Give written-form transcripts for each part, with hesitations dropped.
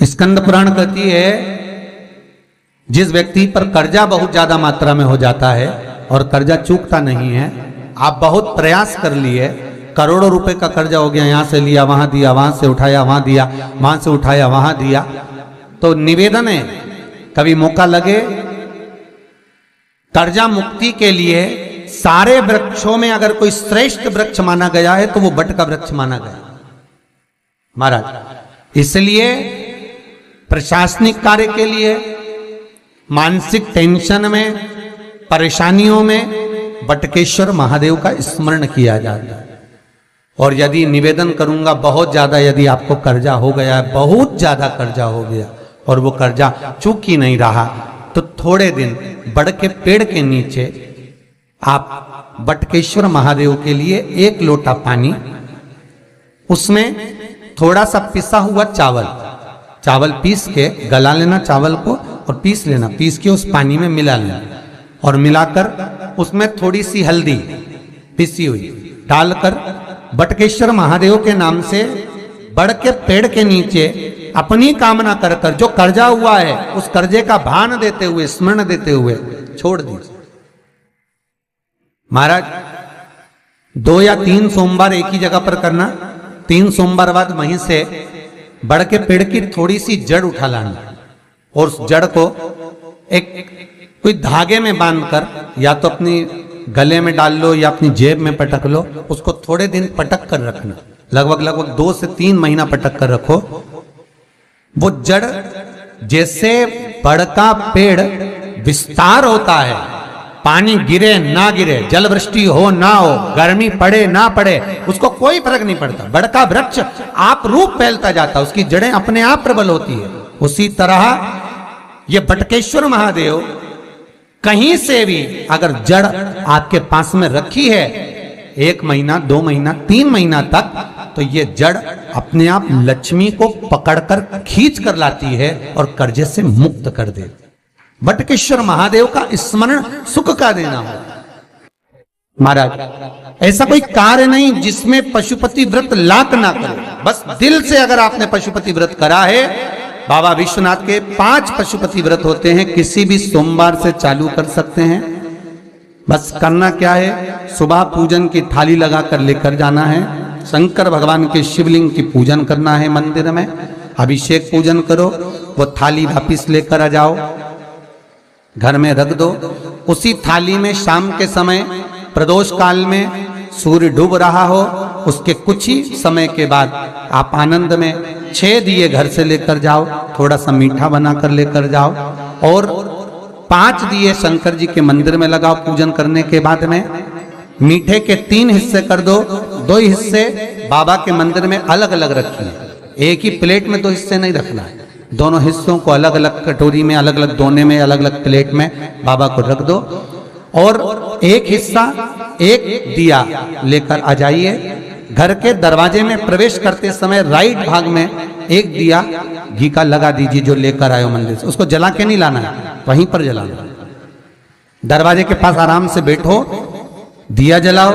स्कंद पुराण कहती है, जिस व्यक्ति पर कर्जा बहुत ज्यादा मात्रा में हो जाता है और कर्जा चूकता नहीं है, आप बहुत प्रयास कर लिए, करोड़ों रुपए का कर्जा हो गया, यहां से लिया वहां दिया, वहां से उठाया वहां दिया, वहां से उठाया वहां दिया, तो निवेदन है कभी मौका लगे कर्जा मुक्ति के लिए सारे वृक्षों में अगर कोई श्रेष्ठ वृक्ष माना गया है तो वो बट का वृक्ष माना गया महाराज। इसलिए प्रशासनिक कार्य के लिए, मानसिक टेंशन में, परेशानियों में बटकेश्वर महादेव का स्मरण किया जाता है। और यदि निवेदन करूंगा बहुत ज्यादा, यदि आपको कर्जा हो गया है, बहुत ज्यादा कर्जा हो गया और वो कर्जा चूक ही नहीं रहा, तो थोड़े दिन बड़ के पेड़ के नीचे आप बटकेश्वर महादेव के लिए 1 लोटा पानी, उसमें थोड़ा सा पिसा हुआ चावल पीस के गला लेना चावल को और पीस लेना, पीस के उस पानी में मिला लेना और मिलाकर उसमें थोड़ी सी हल्दी पिसी हुई डालकर बटकेश्वर महादेव के नाम से बड़ के पेड़ के नीचे अपनी कामना कर कर जो कर्जा हुआ है उस कर्जे का भान देते हुए, स्मरण देते हुए छोड़ दीजिए महाराज। 2 या 3 सोमवार एक ही जगह पर करना, 3 सोमवार बाद वहीं से बड़ के पेड़ की थोड़ी सी जड़ उठा लाना और उस जड़ को एक कोई धागे में बांधकर या तो अपनी गले में डाल लो या अपनी जेब में पटक लो, उसको थोड़े दिन पटक कर रखना, लगभग 2 से 3 महीना पटक कर रखो। वो जड़ जैसे बड़ का पेड़ विस्तार होता है, पानी गिरे ना गिरे, जल वृष्टि हो ना हो, गर्मी पड़े ना पड़े, उसको कोई फर्क नहीं पड़ता, बड़ का वृक्ष आप रूप फैलता जाता, उसकी जड़ें अपने आप प्रबल होती है। उसी तरह ये बटकेश्वर महादेव कहीं से भी अगर जड़ आपके पास में रखी है 1 महीना, 2 महीना, 3 महीना तक, तो ये जड़ अपने आप लक्ष्मी को पकड़कर खींच कर लाती है और कर्जे से मुक्त कर देती। बटकेश्वर महादेव का स्मरण सुख का देना हो महाराज। ऐसा कोई कार्य नहीं जिसमें पशुपति व्रत लाख ना करे, बस दिल से अगर आपने पशुपति व्रत करा है, बाबा विश्वनाथ के 5 पशुपति व्रत होते हैं, किसी भी सोमवार से चालू कर सकते हैं। बस करना क्या है, सुबह पूजन की थाली लगाकर लेकर जाना है, शंकर भगवान के शिवलिंग की पूजन करना है, मंदिर में अभिषेक पूजन करो, वो थाली वापिस लेकर आ जाओ, घर में रख दो। उसी थाली में शाम के समय प्रदोष काल में सूर्य डूब रहा हो, उसके कुछ ही समय के बाद आप आनंद में 6 दिए घर से लेकर जाओ, थोड़ा सा मीठा बनाकर लेकर जाओ और 5 दिए शंकर जी के मंदिर में लगाओ। पूजन करने के बाद में मीठे के 3 हिस्से कर दो, 2 हिस्से बाबा के मंदिर में अलग अलग रखिए, एक ही प्लेट में 2 हिस्से नहीं रखना है, दोनों हिस्सों को अलग अलग कटोरी में, अलग अलग दोने में, अलग अलग प्लेट में बाबा को रख दो और एक हिस्सा, एक दिया लेकर आ जाइए। घर के दरवाजे में प्रवेश करते समय राइट भाग में एक दिया घी का लगा दीजिए जो लेकर आए हो मंदिर से, उसको जला के नहीं लाना है, वहीं पर जलाना। दरवाजे के पास आराम से बैठो, दिया जलाओ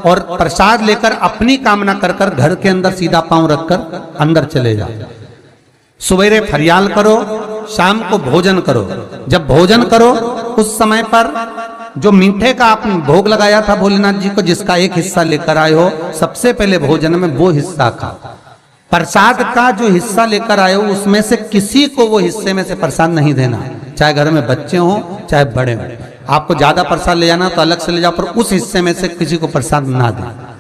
और प्रसाद लेकर अपनी कामना कर कर घर के अंदर सीधा पांव रखकर अंदर चले जाओ। सवेरे फरियाल करो, शाम को भोजन करो। जब भोजन करो उस समय पर जो मीठे का आपने भोग लगाया था भोलेनाथ जी को, जिसका एक हिस्सा लेकर आए हो, सबसे पहले भोजन में वो हिस्सा खाओ। प्रसाद का जो हिस्सा लेकर आए हो उसमें से किसी को वो हिस्से में से प्रसाद नहीं देना, चाहे घर में बच्चे हों चाहे बड़े हों। आपको ज्यादा प्रसाद ले जाना तो अलग से ले जाओ, पर उस हिस्से में से किसी को प्रसाद ना दें।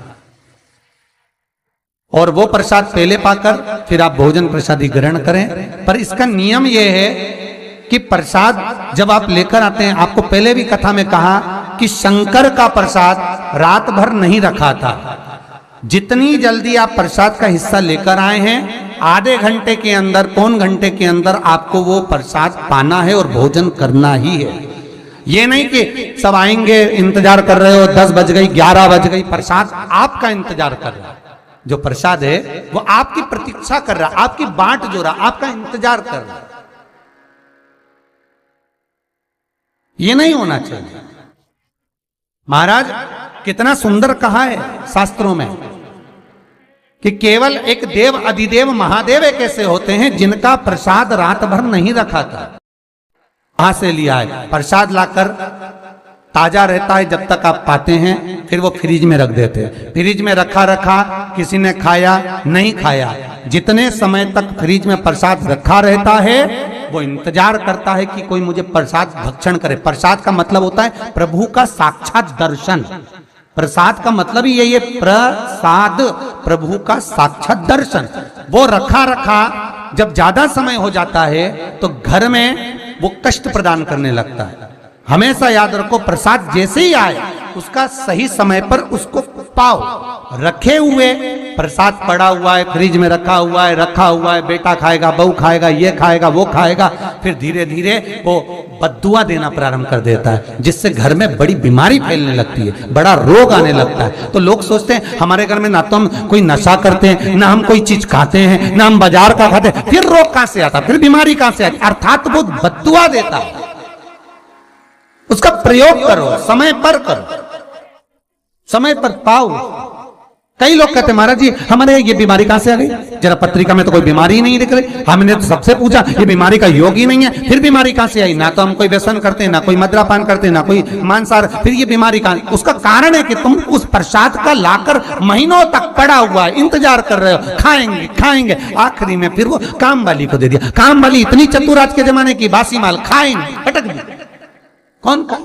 और वो प्रसाद पहले पाकर फिर आप भोजन प्रसादी ग्रहण करें। पर इसका नियम यह है कि प्रसाद जब आप लेकर आते हैं, आपको पहले भी कथा में कहा कि शंकर का प्रसाद रात भर नहीं रखा था। जितनी जल्दी आप प्रसाद का हिस्सा लेकर आए हैं, आधे घंटे के अंदर, पौन घंटे के अंदर आपको वो प्रसाद पाना है और भोजन करना ही है। ये नहीं कि सब आएंगे, इंतजार कर रहे हो, 10 बज गई, 11 बज गई, प्रसाद आपका इंतजार कर रहा है। जो प्रसाद है वो आपकी प्रतीक्षा कर रहा, आपकी बाट जो रहा, आपका इंतजार कर रहा। ये नहीं होना चाहिए। महाराज कितना सुंदर कहा है शास्त्रों में कि केवल एक देव अधिदेव महादेव एक ऐसे होते हैं जिनका प्रसाद रात भर नहीं रखा था। कहां से लिया है? प्रसाद लाकर ताजा रहता है जब तक आप पाते हैं, फिर वो फ्रिज में रख देते हैं। फ्रिज में रखा रखा किसी ने खाया नहीं खाया, जितने समय तक फ्रिज में प्रसाद रखा रहता है वो इंतजार करता है कि कोई मुझे प्रसाद भक्षण करे। प्रसाद का मतलब होता है प्रभु का साक्षात दर्शन। प्रसाद का मतलब ही यही है, प्रसाद, प्रभु का साक्षात दर्शन। वो रखा रखा जब ज्यादा समय हो जाता है तो घर में वो कष्ट प्रदान करने लगता है। हमेशा याद रखो, प्रसाद जैसे ही आए उसका सही समय पर उसको पाओ। रखे हुए प्रसाद पड़ा हुआ है, फ्रिज में रखा हुआ है, बेटा खाएगा, बहू खाएगा, ये खाएगा, वो खाएगा, फिर धीरे धीरे वो बद्दुआ देना प्रारंभ कर देता है, जिससे घर में बड़ी बीमारी फैलने लगती है, बड़ा रोग आने लगता है। तो लोग सोचते हैं हमारे घर में ना तो हम कोई नशा करते हैं, ना हम कोई चीज खाते हैं, ना हम बाजार का खाते हैं, फिर रोग कहां से आता, फिर बीमारी कहां से आती? अर्थात वो बद्दुआ देता है। उसका प्रयोग करो, समय पर करो, समय पर पाओ। कई लोग कहते हैं महाराज जी हमारे ये बीमारी कहां से आ गई? जरा पत्रिका में तो कोई बीमारी ही नहीं दिख रही। हमने तो सबसे पूछा ये बीमारी का योग ही नहीं है, फिर बीमारी कहां से आई? ना तो हम कोई व्यसन करते हैं, ना कोई मद्रापान करते हैं, ना कोई मांसाहार, फिर ये बीमारी कहां? उसका कारण है कि तुम उस प्रसाद का लाकर महीनों तक पड़ा हुआ है, इंतजार कर रहे हो, खाएंगे खाएंगे, आखिरी में फिर वो काम वाली को दे दिया। काम वाली इतनी चतुर आज के जमाने की, बासी माल खाएंगे, अटक दी। कौन का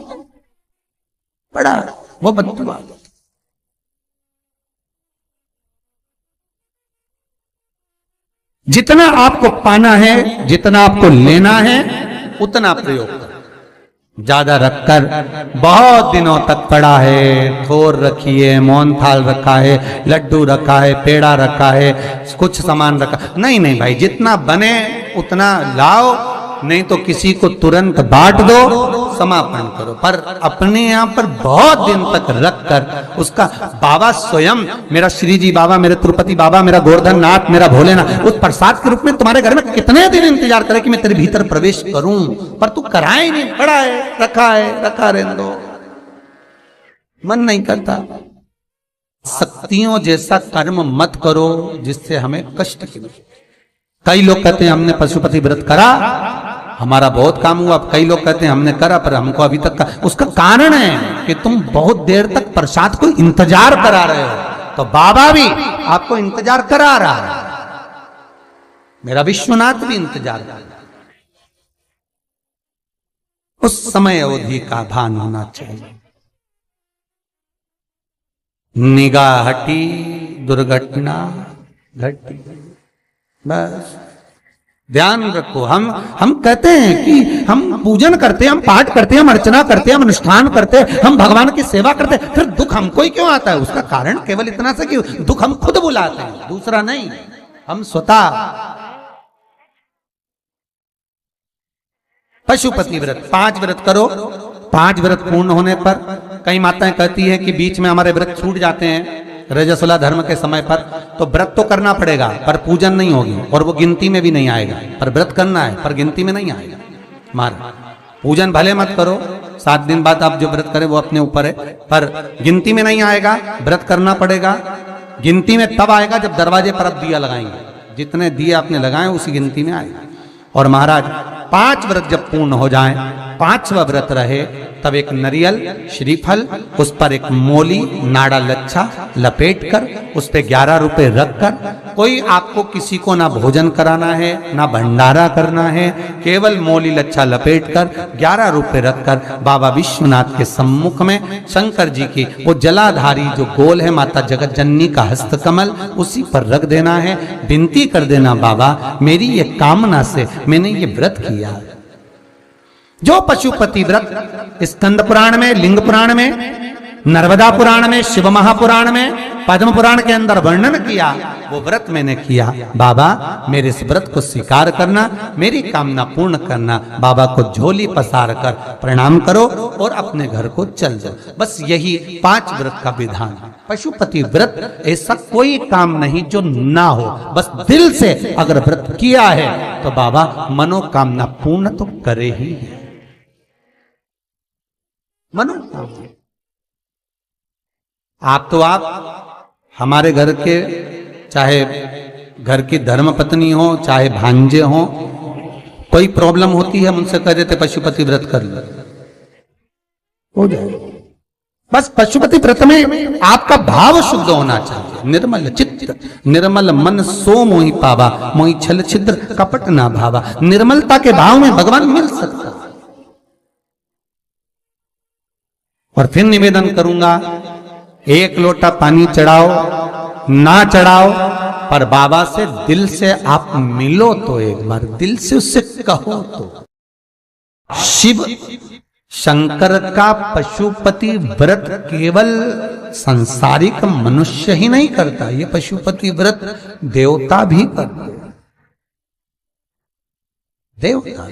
पड़ा? वो बद्दुआ। जितना आपको पाना है, जितना आपको लेना है, उतना प्रयोग करो। ज्यादा रखकर बहुत दिनों तक पड़ा है, खोर रखी है, मोहन थाल रखा है, लड्डू रखा है, पेड़ा रखा है, कुछ सामान रखा, नहीं नहीं भाई, जितना बने उतना लाओ, नहीं तो किसी को तुरंत बांट दो, समापन करो। पर अपने यहां पर बहुत दिन तक रखकर उसका बाबा स्वयं, मेरा श्री जी बाबा, मेरे तिरुपति बाबा, मेरा गोवर्धन नाथ, मेरा भोलेनाथ, उस प्रसाद के रूप में तुम्हारे घर में कितने दिन इंतजार करे कि मैं तेरे भीतर प्रवेश करूं, पर तू कराए नहीं, पड़ा है, रखा रहने दो, मन नहीं करता। शक्तियों जैसा कर्म मत करो जिससे हमें कष्ट की। कई लोग कहते हैं हमने पशुपति व्रत करा, हमारा बहुत काम हुआ। कई लोग कहते हैं हमने करा पर हमको अभी तक उसका कारण है कि तुम बहुत देर तक प्रसाद को इंतजार करा रहे हो। तो बाबा भी आपको इंतजार करा रहा है, मेरा विश्वनाथ भी इंतजार कर रहा है। उस समय अवधि का भान होना चाहिए। निगाह हटी, दुर्घटना घटी, बस ध्यान रखो। हम कहते हैं कि हम पूजन करते हैं, हम पाठ करते हैं, हम अर्चना करते हैं, हम अनुष्ठान करते हैं, हम भगवान की सेवा करते हैं, फिर दुख हमको ही क्यों आता है? उसका कारण केवल इतना सा कि दुख हम खुद बुलाते हैं, दूसरा नहीं। हम स्वतः पशुपति व्रत 5 व्रत करो। 5 व्रत पूर्ण होने पर कई माताएं कहती है कि बीच में हमारे व्रत छूट जाते हैं रजस्वला धर्म के समय पर, तो व्रत तो करना पड़ेगा पर पूजन नहीं होगी और वो गिनती में भी नहीं आएगा। पर व्रत करना है पर गिनती में नहीं आएगा। मार पूजन भले मत करो, 7 दिन बाद आप जो व्रत करें वो अपने ऊपर है, पर गिनती में नहीं आएगा। व्रत करना पड़ेगा। गिनती में तब आएगा जब दरवाजे पर आप दिया लगाएंगे, जितने दिए आपने लगाए उसी गिनती में आएगा। और महाराज 5 व्रत जब पूर्ण हो जाएं, 5वां व्रत रहे, तब एक नरियल, श्रीफल, उस पर एक मोली नाड़ा लच्छा लपेटकर उस पे 11 रुपए रखकर, कोई आपको किसी को ना भोजन कराना है ना भंडारा करना है, केवल मोली लच्छा लपेटकर 11 रुपए रखकर बाबा विश्वनाथ के सम्मुख में शंकर जी की वो जलाधारी जो गोल है माता जगत जननी का हस्तकमल, उसी पर रख देना है। विनती कर देना, बाबा मेरी ये कामना से मैंने ये व्रत किया। जो पशुपति व्रत स्कंद पुराण में, लिंग पुराण में, नर्मदा पुराण में, शिव महापुराण में, पद्म पुराण के अंदर वर्णन किया, वो व्रत मैंने किया। बाबा मेरे इस व्रत को स्वीकार करना, मेरी कामना पूर्ण करना। बाबा को झोली पसार कर प्रणाम करो और अपने घर को चल जाओ। बस यही 5 व्रत का विधान। पशुपति व्रत ऐसा कोई काम नहीं जो ना हो, बस दिल से अगर व्रत किया है तो बाबा मनोकामना पूर्ण तो करे ही है। आप हमारे घर के चाहे घर की धर्म पत्नी हो, चाहे भांजे हो, कोई प्रॉब्लम होती है, हम उनसे कह देते पशुपति व्रत कर लो, हो जाए। बस पशुपति व्रत में आपका भाव शुद्ध होना चाहिए। निर्मल चित्त निर्मल मन सो मोहि पावा, मोहि छल छिद्र कपट ना भावा। निर्मलता के भाव में भगवान मिल सकता है। और फिर निवेदन करूंगा, एक लोटा पानी चढ़ाओ ना चढ़ाओ, पर बाबा से दिल से आप मिलो तो, एक बार दिल से उससे कहो तो। शिव शंकर का पशुपति व्रत केवल सांसारिक मनुष्य ही नहीं करता, ये पशुपति व्रत देवता भी करते, देवता